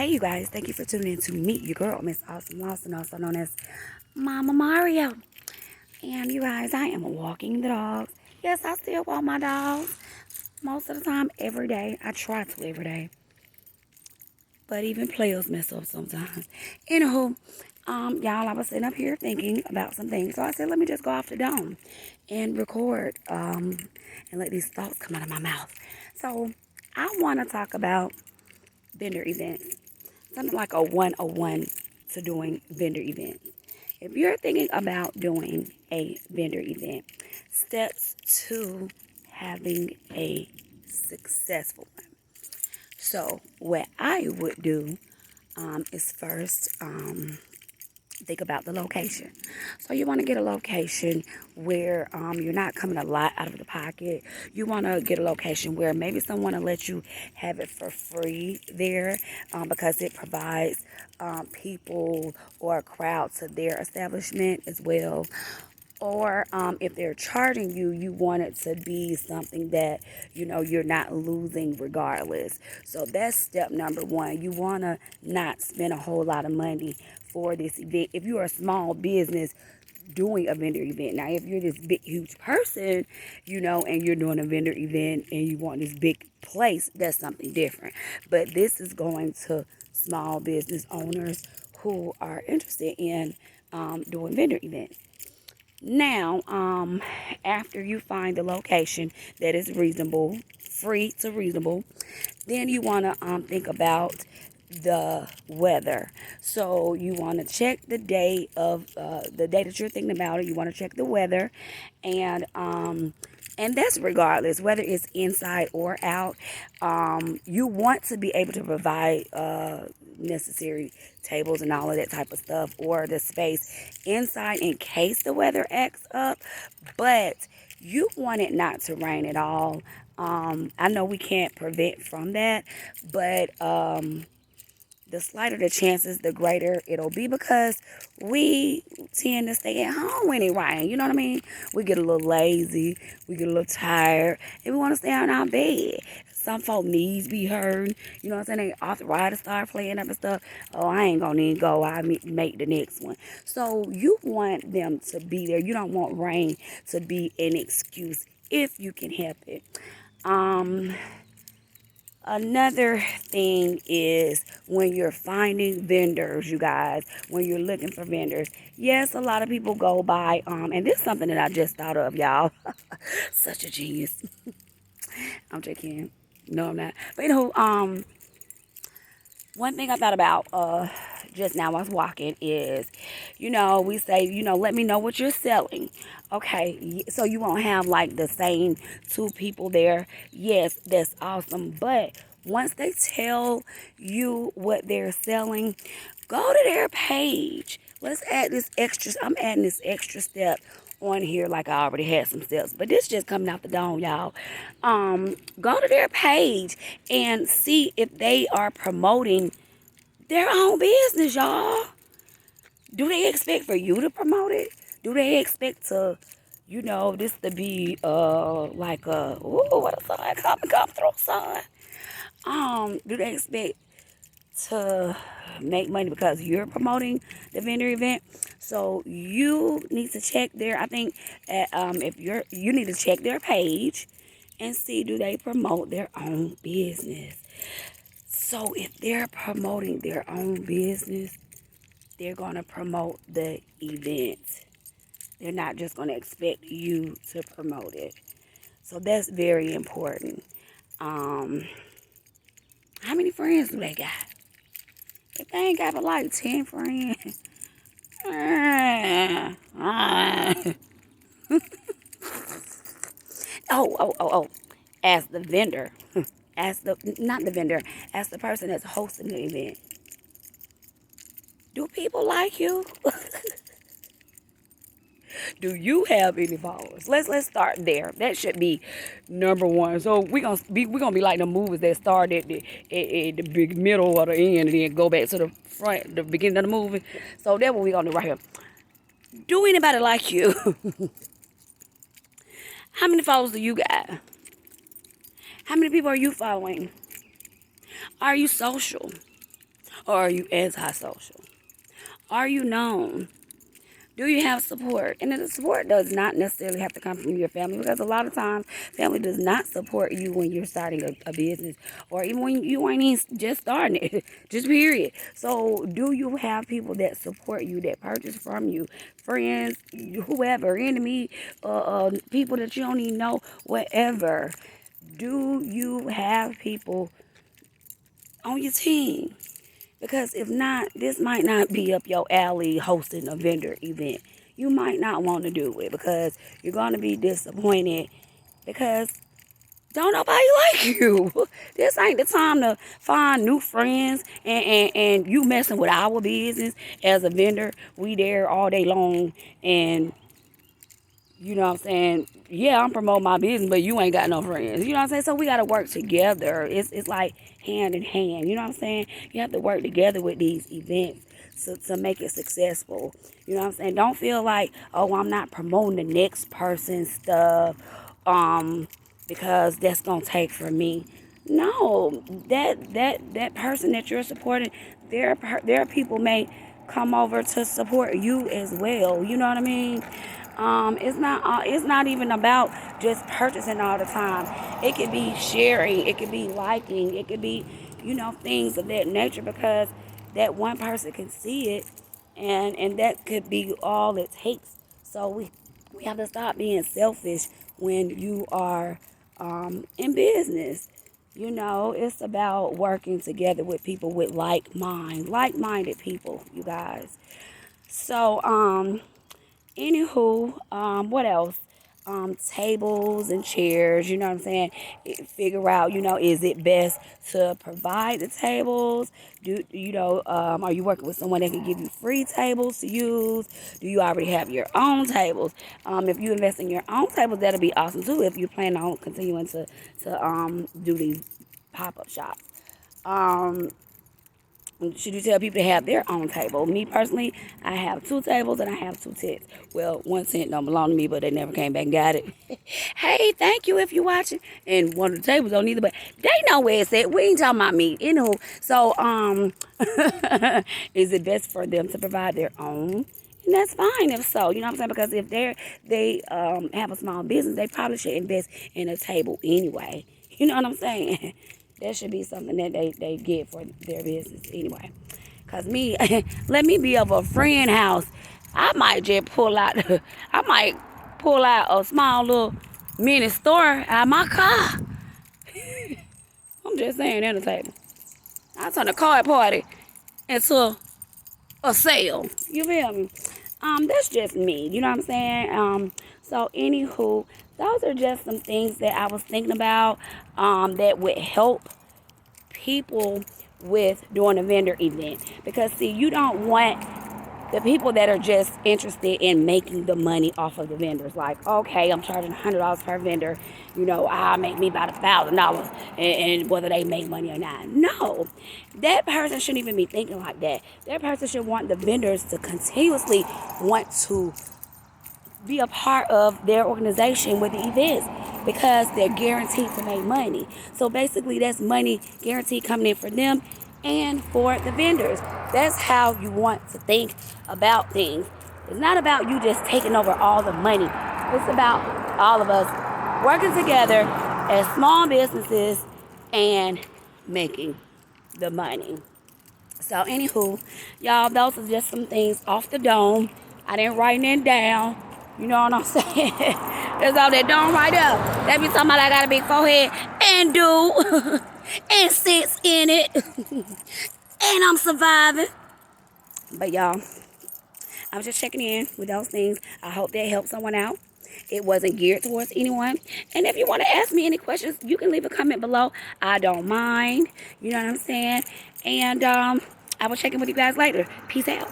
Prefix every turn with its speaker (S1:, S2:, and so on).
S1: Hey, you guys, thank you for tuning in to meet your girl, Miss Awesome Lawson, also known as Mama Mario. And you guys, I am walking the dogs. Yes, I still walk my dogs most of the time, every day. I try to every day. But even players mess up sometimes. Anywho, y'all, I was sitting up here thinking about some things. So I said, let me just go off the dome and record and let these thoughts come out of my mouth. So I want to talk about vendor events. Something like a 101 to doing vendor events. If you're thinking about doing a vendor event, steps to having a successful one. So what I would do is first think about the location. So you want to get a location where you're not coming a lot out of the pocket. You want to get a location where maybe someone will let you have it for free there because it provides people or a crowd to their establishment as well. Or if they're charging you, you want it to be something that, you're not losing regardless. So that's step number one. You want to not spend a whole lot of money for this event. If you're a small business doing a vendor event. Now, if you're this big, huge person, and you're doing a vendor event and you want this big place, that's something different. But this is going to small business owners who are interested in doing vendor events. Now, after you find the location that is reasonable, free to reasonable, then you want to think about the weather. So you want to check the day of the day that you're thinking about it. You want to check the weather, and that's regardless whether it's inside or out. You want to be able to provide necessary tables and all of that type of stuff, or the space inside in case the weather acts up, but you want it not to rain at all. I know we can't prevent from that, but the slighter the chances, the greater it'll be, because we tend to stay at home when it rains. You know what I mean? We get a little lazy, we get a little tired, and we want to stay on our bed. Some folk needs be heard. You know what I'm saying? They arthritis start playing up and stuff. Oh, I ain't gonna even go. I make the next one. So you want them to be there. You don't want rain to be an excuse if you can help it. Another thing is when you're finding vendors, you guys, when you're looking for vendors. Yes, a lot of people go by, and this is something that I just thought of, y'all. Such a genius. I'm joking. No, I'm not. But one thing I thought about just now I was walking is, we say, let me know what you're selling. Okay, so you won't have like the same two people there. Yes, that's awesome. But once they tell you what they're selling, go to their page. Let's add this extra. I'm adding this extra step on here, like I already had some steps, but this just coming out the dome, y'all. Go to their page and see if they are promoting their own business, y'all. Do they expect for you to promote it? Do they expect to, this to be like a, ooh, what a sign, come through, son. Do they expect to make money because you're promoting the vendor event? So you need to check their, I think if you need to check their page and see, do they promote their own business? So if they're promoting their own business, they're going to promote the event. They're not just going to expect you to promote it. So that's very important. How many friends do they got? If they ain't got but like 10 friends. Oh. As the vendor, not the vendor, as the person that's hosting the event. Do people like you? Do you have any followers? Let's start there. That should be number one. So we're gonna be like the movies that start at the big middle or the end and then go back to the front, the beginning of the movie. So that's what we're gonna do right here. Do anybody like you? How many followers do you got? How many people are you following? Are you social? Or are you antisocial? Are you known? Do you have support? And the support does not necessarily have to come from your family, because a lot of times family does not support you when you're starting a business, or even when you ain't even just starting it, just period. So do you have people that support you, that purchase from you, friends, whoever, enemy, people that you don't even know, whatever? Do you have people on your team? Because if not, this might not be up your alley, hosting a vendor event. You might not want to do it because you're going to be disappointed because don't nobody like you. This ain't the time to find new friends, and you messing with our business as a vendor. We there all day long, and you know what I'm saying? Yeah, I'm promoting my business, but you ain't got no friends. You know what I'm saying? So we got to work together. It's like hand in hand. You know what I'm saying? You have to work together with these events to make it successful. You know what I'm saying? Don't feel like, oh, I'm not promoting the next person's stuff because that's going to take from me. No, that person that you're supporting, their people may come over to support you as well. You know what I mean? It's not even about just purchasing all the time. It could be sharing, it could be liking, it could be, things of that nature, because that one person can see it, and that could be all it takes. So we have to stop being selfish when you are in business. It's about working together with people with like-minded people, you guys. So, anywho, what else? Tables and chairs, you know what I'm saying? Figure out, is it best to provide the tables? Are you working with someone that can give you free tables to use? Do you already have your own tables? If you invest in your own tables, that'll be awesome too, if you plan on continuing to do these pop-up shops. Should you tell people to have their own table? Me personally, I have 2 tables and I have 2 tents. Well, 1 tent don't belong to me, but they never came back and got it. Hey, thank you if you're watching. And one of the tables don't either, but they know where it's at. We ain't talking about me. So, is it best for them to provide their own? And that's fine if so. You know what I'm saying? Because if they have a small business, they probably should invest in a table anyway. You know what I'm saying? That should be something that they get for their business anyway. Because let me be of a friend house. I might just pull out a small little mini store out of my car. I'm just saying, at the table. I turn a card party into a sale. You feel me? That's just me. You know what I'm saying? So anywho, those are just some things that I was thinking about that would help people with doing a vendor event. Because see, you don't want the people that are just interested in making the money off of the vendors. Like, okay, I'm charging $100 per vendor. I'll make me about $1,000, and whether they make money or not. No, that person shouldn't even be thinking like that. That person should want the vendors to continuously want to be a part of their organization with the events, because they're guaranteed to make money. So basically, that's money guaranteed coming in for them and for the vendors. That's how you want to think about things. It's not about you just taking over all the money. It's about all of us working together as small businesses and making the money. So anywho, y'all, those are just some things off the dome. I didn't write it down. You know what I'm saying? There's all that dome right up. That be talking about I got a big forehead and do and sits in it. And I'm surviving. But y'all, I was just checking in with those things. I hope that helped someone out. It wasn't geared towards anyone. And if you want to ask me any questions, you can leave a comment below. I don't mind. You know what I'm saying? And I will check in with you guys later. Peace out.